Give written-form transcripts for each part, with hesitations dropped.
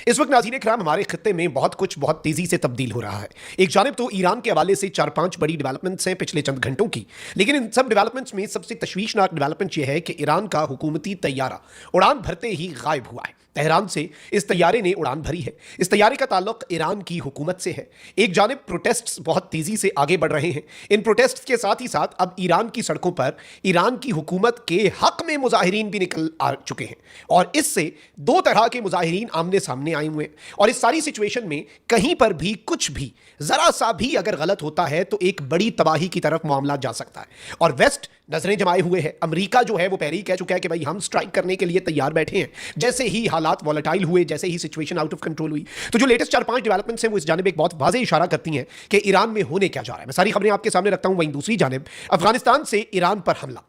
इस वक्त नाज़रीन इकराम हमारे खित्ते में बहुत कुछ बहुत तेजी से तब्दील हो रहा है। एक जानिब तो ईरान के हवाले से 4-5 बड़ी डेवलपमेंट्स हैं पिछले चंद घंटों की, लेकिन इन सब डेवलपमेंट्स में सबसे तशवीशनाक डेवलपमेंट यह है कि ईरान का हुकूमती तैयारा उड़ान भरते ही गायब हुआ है। तेहरान से इस तैयारे ने उड़ान भरी है। इस तैयारे का ताल्लुक ईरान की हुकूमत से है। एक जानिब प्रोटेस्ट्स बहुत तेजी से आगे बढ़ रहे हैं। इन प्रोटेस्ट के साथ ही साथ अब ईरान की सड़कों पर ईरान की हुकूमत के हक में मुजाहिरीन भी निकल आ चुके हैं और इससे दो तरह के मुजाहिरीन आमने सामने आए हुए हैं। और इस सारी सिचुएशन में कहीं पर भी कुछ भी जरा सा भी अगर गलत होता है तो एक बड़ी तबाही की तरफ मामला जा सकता है। और वेस्ट नजरें जमाए हुए है। अमेरिका जो है वो पहले ही कह चुका है कि भाई हम स्ट्राइक करने के लिए तैयार बैठे हैं। जैसे ही हालात वॉलेटाइल हुए, जैसे ही सिचुएशन आउट ऑफ कंट्रोल हुई, तो जो लेटेस्ट 4-5 डेवलपमेंट्स हैं वो इस जानिब एक बहुत वाज़ेह इशारा करती हैं कि ईरान में होने क्या जा रहा है। मैं सारी खबरें आपके सामने रखता हूं। वहीं दूसरी जानिब अफगानिस्तान से ईरान पर हमला,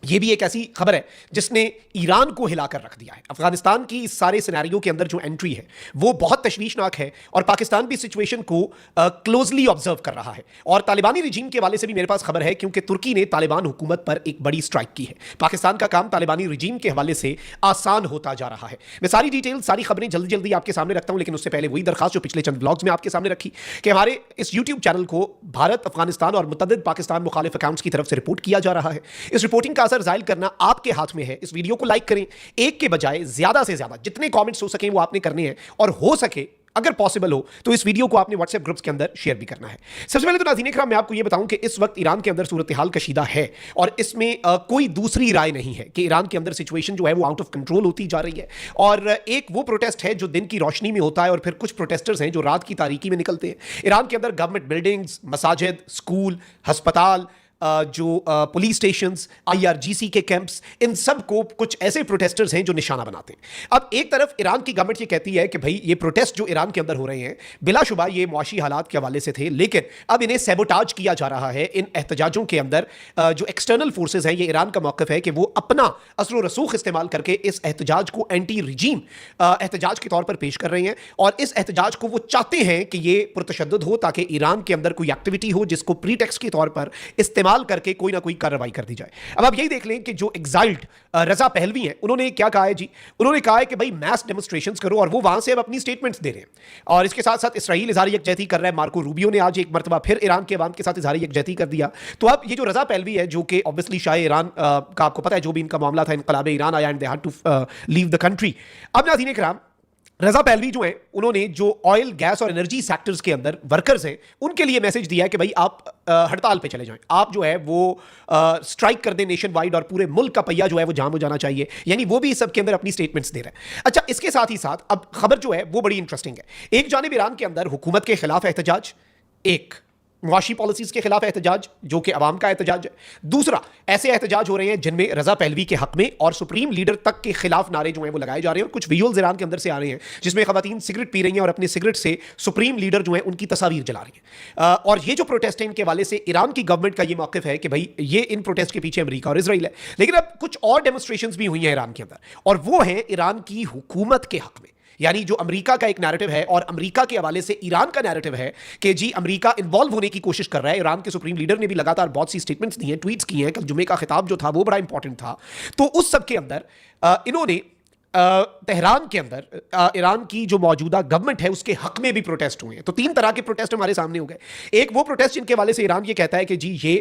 यह भी एक ऐसी खबर है जिसने ईरान को हिलाकर रख दिया है। अफगानिस्तान की इस सारे सिनेरियो के अंदर जो एंट्री है वो बहुत तशवीशनाक है और पाकिस्तान भी सिचुएशन को क्लोजली ऑब्जर्व कर रहा है। और तालिबानी रिजीम के हवाले से भी मेरे पास खबर है क्योंकि तुर्की ने तालिबान हुकूमत पर एक बड़ी स्ट्राइक की है। पाकिस्तान का काम तालिबानी रिजीम के हवाले से आसान होता जा रहा है। मैं सारी डिटेल, सारी खबरें जल्दी जल्दी आपके सामने रखता हूं, लेकिन उससे पहले वही दरखास्त जो पिछले चंद ब्लॉग्स में आपके सामने रखी कि हमारे इस यूट्यूब चैनल को भारत, अफगानिस्तान और मुतअद्दिद पाकिस्तान मुखालिफ अकाउंट्स की तरफ से रिपोर्ट किया जा रहा है। इस रिपोर्टिंग का असर जाहिर करना आपके हाथ में है। इस वीडियो को लाइक करें, एक के बजाय ज्यादा से ज्यादा जितने कमेंट्स हो सके वो आपने करने हैं और हो सके अगर पॉसिबल हो तो इस वीडियो को आपने व्हाट्सएप ग्रुप्स के अंदर शेयर भी करना है। सबसे पहले तो नाज़रीन इकराम मैं आपको यह बताऊं कि इस वक्त ईरान के अंदर सूरत हाल कशीदा है और इसमें कोई दूसरी राय नहीं है कि ईरान के अंदर सिचुएशन जो है वो आउट ऑफ कंट्रोल होती जा रही है। और एक वो प्रोटेस्ट है जो दिन की रोशनी में होता है और फिर कुछ प्रोटेस्टर्स हैं जो रात की तारीकी में निकलते हैं। ईरान के अंदर गवर्नमेंट बिल्डिंग्स, मसाजिद, स्कूल, अस्पताल, जो पुलिस स्टेशंस, IRGC के कैंप्स, इन सब को कुछ ऐसे प्रोटेस्टर्स हैं जो निशाना बनाते हैं। अब एक तरफ ईरान की गवर्नमेंट ये कहती है कि भाई ये प्रोटेस्ट जो ईरान के अंदर हो रहे हैं बिलाशुबा ये मुआशी हालात के हवाले से थे, लेकिन अब इन्हें सैबोटाज किया जा रहा है। इन एहतजाजों के अंदर जो एक्सटर्नल फोर्सेज हैं, ये ईरान का मौक़िफ़ है कि वो अपना असर व रसूख इस्तेमाल करके इस एहतजाज को एंटी रिजीम एहतजाज के तौर पर पेश कर रहे हैं और इस एहतजाज को वो चाहते हैं कि ये पुरतशद्दुद हो ताकि ईरान के अंदर कोई एक्टिविटी हो जिसको प्रीटेक्स्ट के तौर पर इस्तेमाल करके कोई ना कोई कार्रवाई कर दी जाए। अब आप यही देख लें कि जो एग्जाइल्ड रजा पहलवी हैं उन्होंने क्या कहा है जी, उन्होंने कहा है कि भाई मैस डेमोन्स्ट्रेशंस करो और वो वहां से अब अपनी स्टेटमेंट्स दे रहे हैं। और इसके साथ साथ इसराइल इज़हार यकजहती कर रहा है। मार्को रूबियो ने आज एक मरतबा फिर ईरान के अवाम के साथ इज़हार यकजहती कर दिया। तो अब ये जो रजा पहलवी है जो कि ऑब्वियसली शाह ईरान का आपको पता है जो भी इनका मामला था, इनकलाब ईरान आया and they had to leave the country. अब नाज़रीन इकराम रजा पहलवी जो है उन्होंने जो ऑयल, गैस और एनर्जी सेक्टर्स के अंदर वर्कर्स हैं उनके लिए मैसेज दिया है कि भाई आप हड़ताल पे चले जाएं, आप जो है वो स्ट्राइक कर दें नेशन वाइड और पूरे मुल्क का पहिया जो है वो जाम हो जाना चाहिए। यानी वो भी इस सब के अंदर अपनी स्टेटमेंट्स दे रहे हैं। अच्छा, इसके साथ ही साथ अब खबर जो है वो बड़ी इंटरेस्टिंग है। एक जानिब ईरान के अंदर हुकूमत के खिलाफ एहतजाज, एक मुआशी पॉलिसीज के खिलाफ एहतजाज जो कि अवाम का एहतजाज है, दूसरा ऐसे एहतजाज हो रहे हैं जिनमें रजा पहलवी के हक में और सुप्रीम लीडर तक के खिलाफ नारे जो हैं वो लगाए जा रहे हैं। और कुछ विजुअल्स ईरान के अंदर से आ रहे हैं जिसमें खवातीन सिगरेट पी रही हैं और अपने सिगरेट से सुप्रीम लीडर जो है उनकी तस्वीर जला रही हैं। और ये जो प्रोटेस्ट है इनके वाले से ईरान की गवर्नमेंट का ये मौक़िफ़ है कि भाई ये इन प्रोटेस्ट के पीछे अमेरिका और इसराइल है। लेकिन अब कुछ और डेमोन्स्ट्रेशंस भी हुई हैं ईरान के अंदर और वो हैं ईरान की हुकूमत के हक में। यानी जो अमेरिका का एक नैरेटिव है और अमेरिका के हवाले से ईरान का नैरेटिव है कि जी अमेरिका इन्वॉल्व होने की कोशिश कर रहा है। ईरान के सुप्रीम लीडर ने भी लगातार बहुत सी स्टेटमेंट्स दी हैं, ट्वीट्स की हैं। कल जुमे का खिताब जो था वो बड़ा इंपॉर्टेंट था। तो उस सब के अंदर इन्होंने तेहरान के अंदर ईरान की जो मौजूदा गवर्नमेंट है उसके हक में भी प्रोटेस्ट हुए हैं। तो 3 तरह के प्रोटेस्ट हमारे सामने हो गए। एक वो प्रोटेस्ट जिनके हवाले से ईरान ये कहता है कि जी ये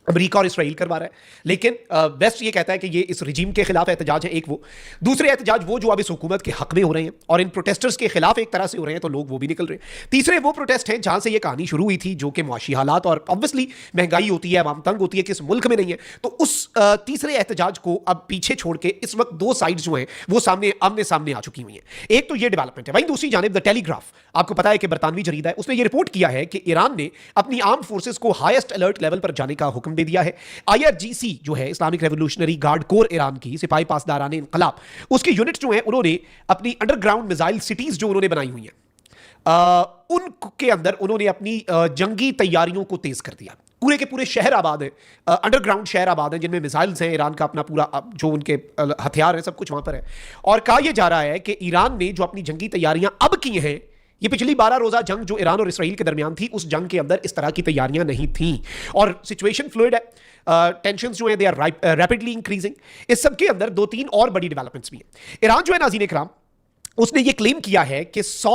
अमेरिका और इसराइल करवा रहा है, लेकिन वेस्ट ये कहता है कि ये इस रिजीम के खिलाफ एहतजाज है। एक वो, दूसरे एहतजाज वो जो अब इस हुकूमत के हक में हो रहे हैं और इन प्रोटेस्टर्स के खिलाफ एक तरह से हो रहे हैं तो लोग वो भी निकल रहे हैं। तीसरे वो प्रोटेस्ट हैं जहां से ये कहानी शुरू हुई थी जो कि मुआशी हालात और ऑब्वियसली महंगाई होती है, अवाम तंग होती है, किस मुल्क में नहीं है। तो उस तीसरे एहतजाज को अब पीछे छोड़ के इस वक्त 2 साइड्स जो हैं वो आमने सामने आ चुकी हुई हैं। एक तो ये डेवलपमेंट है। वहीं दूसरी जानिब द टेलीग्राफ, आपको पता है कि बरतानवी जरीदा है, उसने ये रिपोर्ट किया है कि ईरान ने अपनी आर्म फोर्सेस को हाईएस्ट अलर्ट लेवल पर जाने का हुक्म दे दिया है। IRGC जो है Islamic revolutionary guard core Iran की सिपाही पासदारान इनकलाब, उसकी यूनिट जो है उन्होंने अपनी अंडरग्राउंड मिसाइल सिटीज जो उन्होंने बनाई हुई हैं उनके अंदर उन्होंने अपनी जंगी तैयारियों को तेज कर दिया। पूरे के पूरे शहर आबाद हैं, अंडरग्राउंड शहर आबाद हैं जिनमें मिसाइल्स हैं। ईरान का अपना पूरा जो उनके हथियार हैं सब कुछ वहां पर है। और कहा यह जा रहा है कि ईरान ने जो अपनी जंगी तैयारियां अब की हैं, ये पिछली 12 रोजा जंग जो ईरान और इसराइल के दरमियान थी उस जंग के अंदर इस तरह की तैयारियां नहीं थीं और सिचुएशन फ्लूइड है। टेंशंस जो है दे आर रैपिडली इंक्रीजिंग। इस सब के अंदर 2-3 और बड़ी डेवलपमेंट्स भी हैं। ईरान जो है नाज़रीन इकराम उसने ये क्लेम किया है कि 100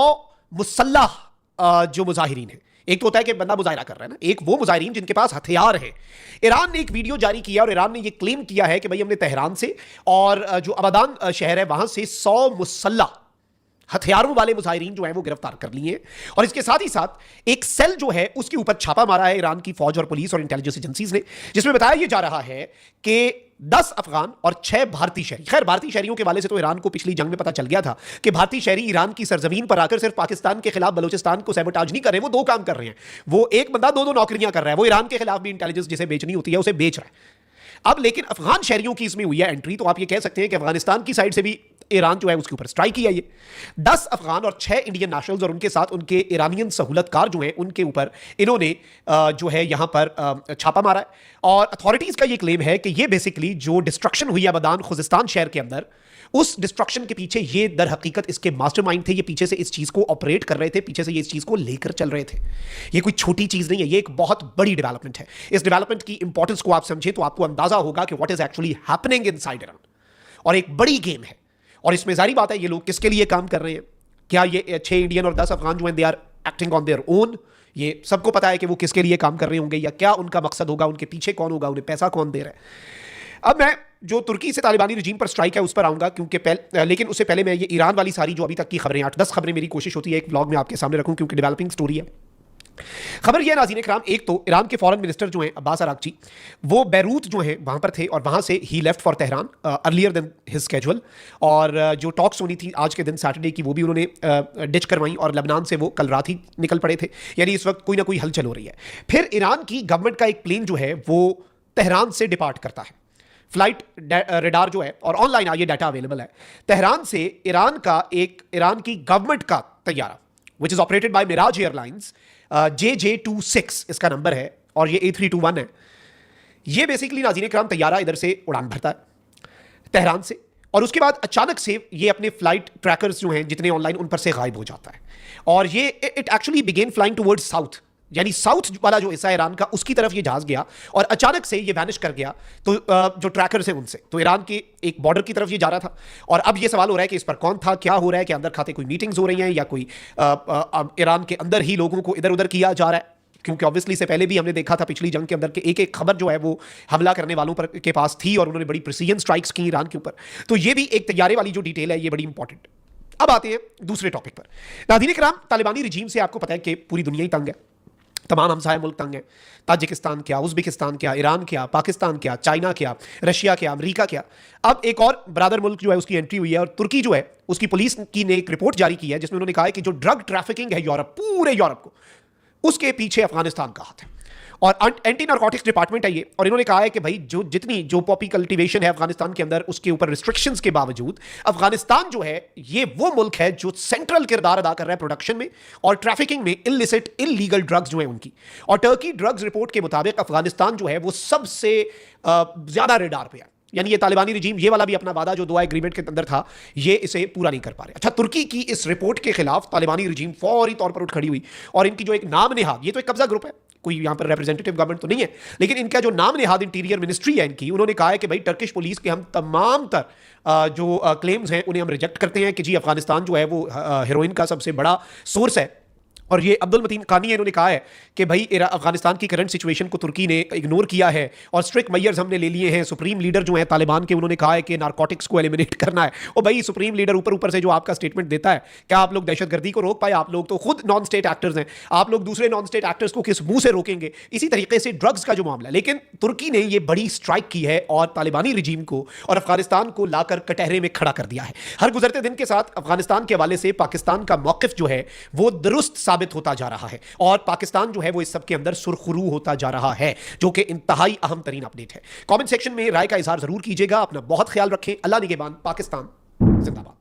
मुसल्लह जो मुजाहिरीन है, एक तो होता है कि बंदा मुजाहिरा कर रहा है ना, एक वो मुजाहिरीन जिनके पास हथियार है। ईरान ने एक वीडियो जारी किया और ईरान ने ये क्लेम किया है कि भाई हमने तेहरान से और जो अबादान शहर है वहां से 100 मुसल्लह हथियारों वाले मुजाहिरीन जो हैं वो गिरफ्तार कर लिए। और इसके साथ ही साथ एक सेल जो है उसके ऊपर छापा मारा है ईरान की फौज और पुलिस और इंटेलिजेंस एजेंसीज ने, जिसमें बताया यह जा रहा है कि 10 अफगान और 6 भारतीय शहरी, खैर भारतीय शहरियों के वाले से तो ईरान को पिछली जंग में पता चल गया था कि भारतीय शहरी ईरान की सरजमीन पर आकर सिर्फ पाकिस्तान के खिलाफ बलूचिस्तान को सैबोटाज नहीं कर रहे, वो 2 काम कर रहे हैं। वो एक बंदा 2 नौकरियां कर रहा है, वो ईरान के खिलाफ भी इंटेलिजेंस जिसे बेचनी होती है उसे बेच रहा है। अब लेकिन अफगान शहरियों की इसमें हुई है एंट्री, तो आप ये कह सकते हैं कि अफगानिस्तान की साइड से भी ईरान जो है उसके ऊपर स्ट्राइक किया। ये 10 अफगान और 6 इंडियन नेशनल्स और उनके साथ उनके ईरानियन सहूलतकार जो हैं उनके ऊपर इन्होंने जो है यहां पर छापा मारा है। और अथॉरिटीज का ये क्लेम है कि ये बेसिकली जो डिस्ट्रक्शन हुई है अबादान खुजिस्तान शहर के अंदर, उस डिस्ट्रक्शन के पीछे ये दर हकीकत इसके मास्टरमाइंड थे, ये पीछे से इस चीज को ऑपरेट कर रहे थे, पीछे से ये इस चीज को लेकर चल रहे थे। ये कोई छोटी चीज नहीं है, ये एक बहुत बड़ी डेवलपमेंट है। इस डेवलपमेंट की इंपॉर्टेंस को आप समझे तो आपको अंदाजा होगा कि what is actually happening inside Iran. और एक बड़ी गेम है, और इसमें जारी बात है ये लोग किसके लिए काम कर रहे हैं। क्या ये 6 इंडियन और 10 अफगान जो हैं they are acting on their own, ये सबको पता है कि वो किसके लिए काम कर रहे होंगे या क्या उनका मकसद होगा, उनके पीछे कौन होगा, उन्हें पैसा कौन दे रहा है। अब मैं जो तुर्की से तालिबानी रजीम पर स्ट्राइक है उस पर आऊंगा, क्योंकि लेकिन उससे पहले मैं ये ईरान वाली सारी जो अभी तक की खबरें 8-10 खबरें मेरी कोशिश होती है एक व्लॉग में आपके सामने रखूं, क्योंकि डेवलपिंग स्टोरी है। खबर यह नाज़रीन इकराम, एक तो ईरान के फॉरेन मिनिस्टर जो हैं अब्बास अरागची, वो बैरूत जो हैं वहाँ पर थे और वहाँ से ही left for Tehran earlier then his schedule. और जो टॉक्स होनी थी आज के दिन सैटरडे की वो भी उन्होंने डिच करवाई और लेबनान से वो कल रात ही निकल पड़े थे। यानी इस वक्त कोई ना कोई हलचल हो रही है। फिर ईरान की गवर्नमेंट का एक प्लेन जो है वो तेहरान से डिपार्ट करता है, फ्लाइट रेडार जो है, और ऑनलाइन ये डाटा अवेलेबल है। तेहरान से ईरान की गवर्नमेंट का तैयारा which is operated by Meraj Airlines, JJ26 इसका नंबर है और ये A321 है। ये बेसिकली नाज़रीन इकराम तैयारा इधर से उड़ान भरता है तेहरान से, और उसके बाद अचानक से ये अपने फ्लाइट ट्रैकर्स जो हैं जितने ऑनलाइन उन पर से गायब हो जाता है। और ये it actually began flying towards south, यानी साउथ वाला जो हिस्सा ईरान का उसकी तरफ ये जहाज गया और अचानक से ये वैनिश कर गया। तो जो ट्रैकर्स हैं उनसे तो ईरान के एक बॉर्डर की तरफ ये जा रहा था। और अब ये सवाल हो रहा है कि इस पर कौन था, क्या हो रहा है, कि अंदर खाते कोई मीटिंग्स हो रही हैं या कोई ईरान के अंदर ही लोगों को इधर उधर किया जा रहा है। क्योंकि ऑब्वियसली से पहले भी हमने देखा था पिछली जंग के अंदर के एक खबर जो है वो हमला करने वालों पर के पास थी और उन्होंने बड़ी प्रिसीजन स्ट्राइक्स की ईरान के ऊपर। तो ये भी एक तैयारे वाली जो डिटेल है ये बड़ी इंपॉर्टेंट। अब आते हैं दूसरे टॉपिक पर। नाज़रीन इकराम, तालिबानी रजीम से आपको पता है कि पूरी दुनिया ही तंग है, तमाम हमसाया मुल्क तंग हैं। ताजिकिस्तान क्या, उज़्बेकिस्तान क्या, ईरान क्या, पाकिस्तान क्या, चाइना क्या, रशिया क्या, अमेरिका क्या। अब एक और ब्रदर मुल्क जो है उसकी एंट्री हुई है और तुर्की जो है उसकी पुलिस की ने एक रिपोर्ट जारी की है जिसमें उन्होंने कहा है कि जो ड्रग ट्रैफिकिंग है यूरोप, पूरे यूरोप को, उसके पीछे अफगानिस्तान का हाथ है। और एंटी नारकोटिक्स डिपार्टमेंट है ये, और इन्होंने कहा है कि भाई जो पॉपी कल्टीवेशन है अफगानिस्तान के अंदर उसके ऊपर रिस्ट्रिक्शंस के बावजूद अफगानिस्तान जो है ये वो मुल्क है जो सेंट्रल किरदार अदा कर रहा है प्रोडक्शन में और ट्रैफिकिंग में, इलिसिट इलीगल ड्रग्स जो है उनकी। और टर्की ड्रग्स रिपोर्ट के मुताबिक अफगानिस्तान जो है वो सबसे ज्यादा रेडार पे है। यानी ये तालिबानी रजीम ये वाला भी अपना वादा जो दुआ एग्रीमेंट के अंदर था ये इसे पूरा नहीं कर पा रहे। अच्छा, तुर्की की इस रिपोर्ट के खिलाफ तालिबानी रजीम फौरी तौर पर उठ खड़ी हुई और इनकी जो एक नाम नेहाद, ये तो एक कब्जा ग्रुप है, कोई यहां पर रिप्रेजेंटेटिव गवर्नमेंट तो नहीं है, लेकिन इनका जो नाम नेहाद इंटीरियर मिनिस्ट्री है इनकी, उन्होंने कहा है कि भाई टर्किश पुलिस के हम तमाम जो क्लेम्स हैं उन्हें हम रिजेक्ट करते हैं कि जी अफगानिस्तान जो है वो हेरोइन का सबसे बड़ा सोर्स है। और ये अब्दुल मतीन खानी है, इन्होंने कहा है कि भाई अफगानिस्तान की करंट सिचुएशन को तुर्की ने इग्नोर किया है और स्ट्रिक्ट मेजर्स हमने ले लिए हैं। सुप्रीम लीडर जो है तालिबान के, उन्होंने कहा है कि नारकोटिक्स को एलिमिनेट करना है। और भाई सुप्रीम लीडर ऊपर ऊपर से जो आपका स्टेटमेंट देता है, क्या आप लोग दहशतगर्दी को रोक पाए? आप लोग तो खुद नॉन स्टेट एक्टर्स हैं, आप लोग दूसरे नॉन स्टेट एक्टर्स को किस मुंह से रोकेंगे? इसी तरीके से ड्रग्स का जो मामला है, लेकिन तुर्की ने यह बड़ी स्ट्राइक की है और तालिबानी रजीम को और अफगानिस्तान को लाकर कटहरे में खड़ा कर दिया है। हर गुजरते दिन के साथ अफगानिस्तान के हवाले से पाकिस्तान का मौकिफ जो है वो दुरुस्त साबित होता जा रहा है और पाकिस्तान जो है वो इस सब के अंदर सुरखरू होता जा रहा है, जो कि इंतहाई अहम तरीन अपडेट है। कमेंट सेक्शन में राय का इजहार जरूर कीजिएगा। अपना बहुत ख्याल रखें। अल्लाह निगहबान। पाकिस्तान जिंदाबाद।